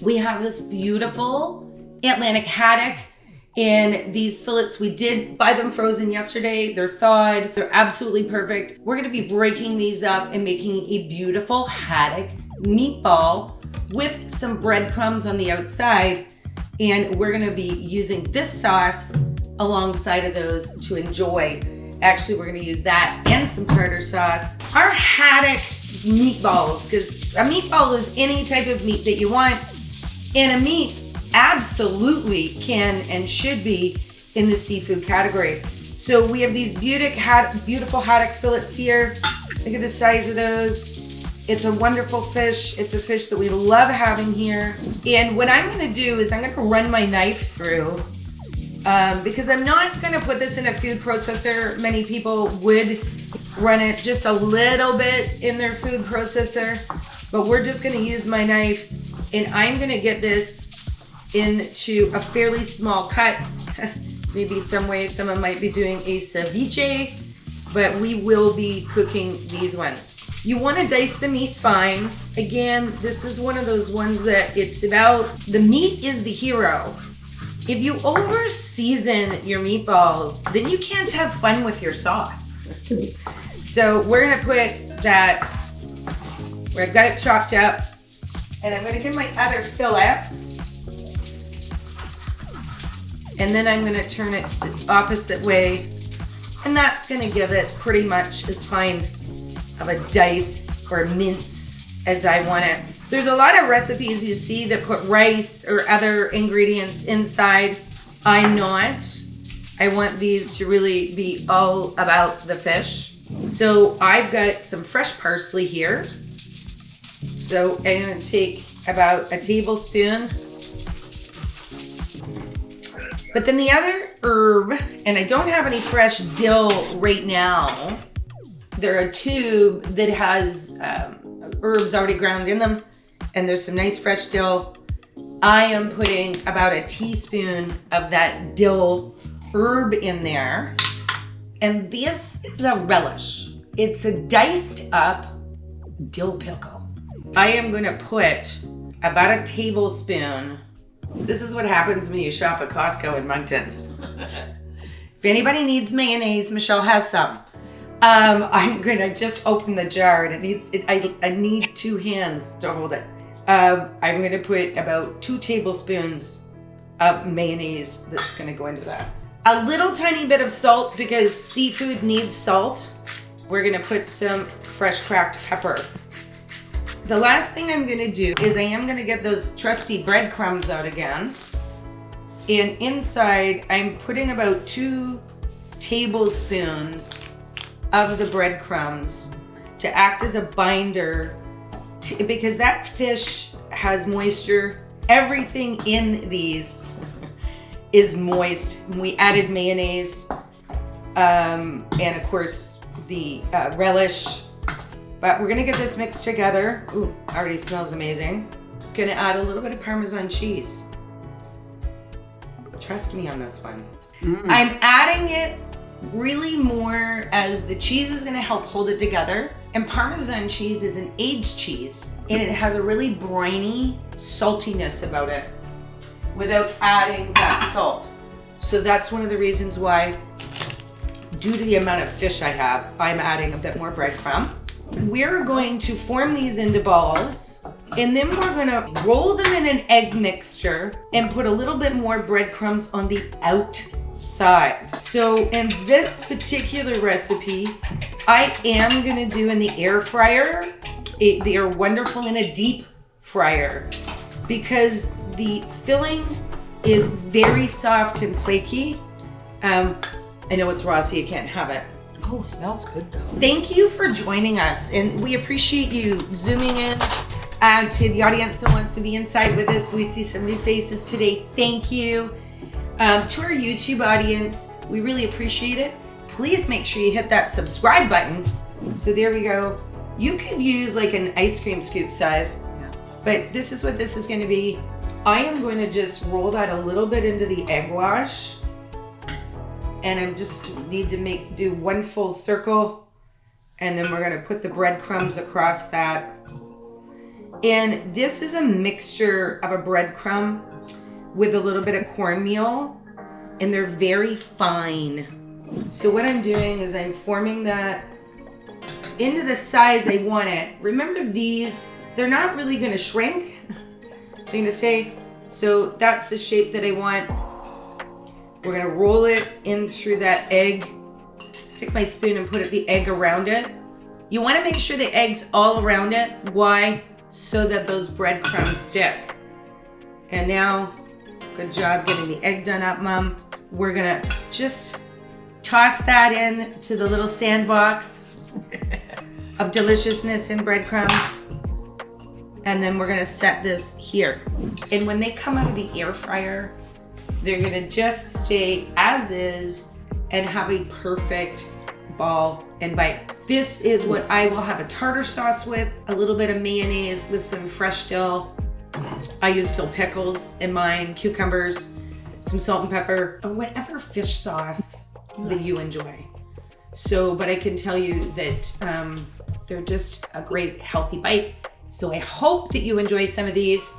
We have this beautiful Atlantic haddock in these fillets. We did buy them frozen yesterday. They're thawed. They're absolutely perfect. We're gonna be breaking these up and making a beautiful haddock meatball with some breadcrumbs on the outside. And we're gonna be using this sauce alongside of those to enjoy. Actually, we're gonna use that and some tartar sauce. Our haddock meatballs, because a meatball is any type of meat that you want, and a meat absolutely can and should be in the seafood category. So we have these beautiful haddock fillets here. Look at the size of those. It's a wonderful fish. It's a fish that we love having here. And what I'm gonna do is I'm gonna run my knife through because I'm not gonna put this in a food processor. Many people would run it just a little bit in their food processor, but we're just gonna use my knife and I'm gonna get this into a fairly small cut. Maybe someone might be doing a ceviche, but we will be cooking these ones. You wanna dice the meat fine. Again, this is one of those ones that it's about, the meat is the hero. If you over season your meatballs, then you can't have fun with your sauce. So we're gonna put that where I've got it chopped up, and I'm gonna get my other fillet, and then I'm gonna turn it the opposite way, and that's gonna give it pretty much as fine of a dice or mince as I want it. There's a lot of recipes you see that put rice or other ingredients inside. I'm not. I want these to really be all about the fish. So I've got some fresh parsley here. So I'm gonna take about a tablespoon. But then the other herb, and I don't have any fresh dill right now. They're a tube that has herbs already ground in them, and there's some nice fresh dill. I am putting about a teaspoon of that dill herb in there. And this is a relish. It's a diced up dill pickle. I am gonna put about a tablespoon. This is what happens when you shop at Costco in Moncton. If anybody needs mayonnaise, Michelle has some. I'm gonna just open the jar, and I need two hands to hold it. I'm gonna put about 2 tablespoons of mayonnaise that's gonna go into that. A little tiny bit of salt, because seafood needs salt. We're gonna put some fresh cracked pepper. The last thing I'm gonna do is I am gonna get those trusty breadcrumbs out again. And inside, I'm putting about 2 tablespoons of the breadcrumbs to act as a binder, because that fish has moisture. Everything in these is moist. We added mayonnaise and of course the relish, but we're gonna get this mixed together. Ooh, already smells amazing. Gonna add a little bit of Parmesan cheese. Trust me on this one. I'm adding it really more as the cheese is gonna help hold it together. And Parmesan cheese is an aged cheese, and it has a really briny saltiness about it without adding that salt. So that's one of the reasons why, due to the amount of fish I have, I'm adding a bit more breadcrumb. We're going to form these into balls, and then we're gonna roll them in an egg mixture and put a little bit more breadcrumbs on the outside. So in this particular recipe, I am gonna do in the air fryer. They are wonderful in a deep fryer because the filling is very soft and flaky. I know it's raw, so you can't have it. Oh, smells good though. Thank you for joining us, and we appreciate you zooming in. To the audience that wants to be inside with us, we see some new faces today. Thank you. To our YouTube audience, we really appreciate it. Please make sure you hit that subscribe button. So there we go. You could use like an ice cream scoop size, but this is what this is going to be. I am going to just roll that a little bit into the egg wash, and I just need to do one full circle, and then we're going to put the breadcrumbs across that. And this is a mixture of a breadcrumb with a little bit of cornmeal, and they're very fine. So what I'm doing is I'm forming that into the size I want it. Remember these, they're not really gonna shrink. They're gonna stay. So that's the shape that I want. We're gonna roll it in through that egg. Take my spoon and put the egg around it. You wanna make sure the egg's all around it. Why? So that those breadcrumbs stick. And now, good job getting the egg done up, Mom. We're gonna just toss that in to the little sandbox of deliciousness and breadcrumbs. And then we're gonna set this here. And when they come out of the air fryer, they're gonna just stay as is and have a perfect ball and bite. This is what I will have a tartar sauce with, a little bit of mayonnaise with some fresh dill. I use dill pickles in mine, cucumbers, some salt and pepper, or whatever fish sauce that you enjoy. So, but I can tell you that they're just a great healthy bite. So I hope that you enjoy some of these.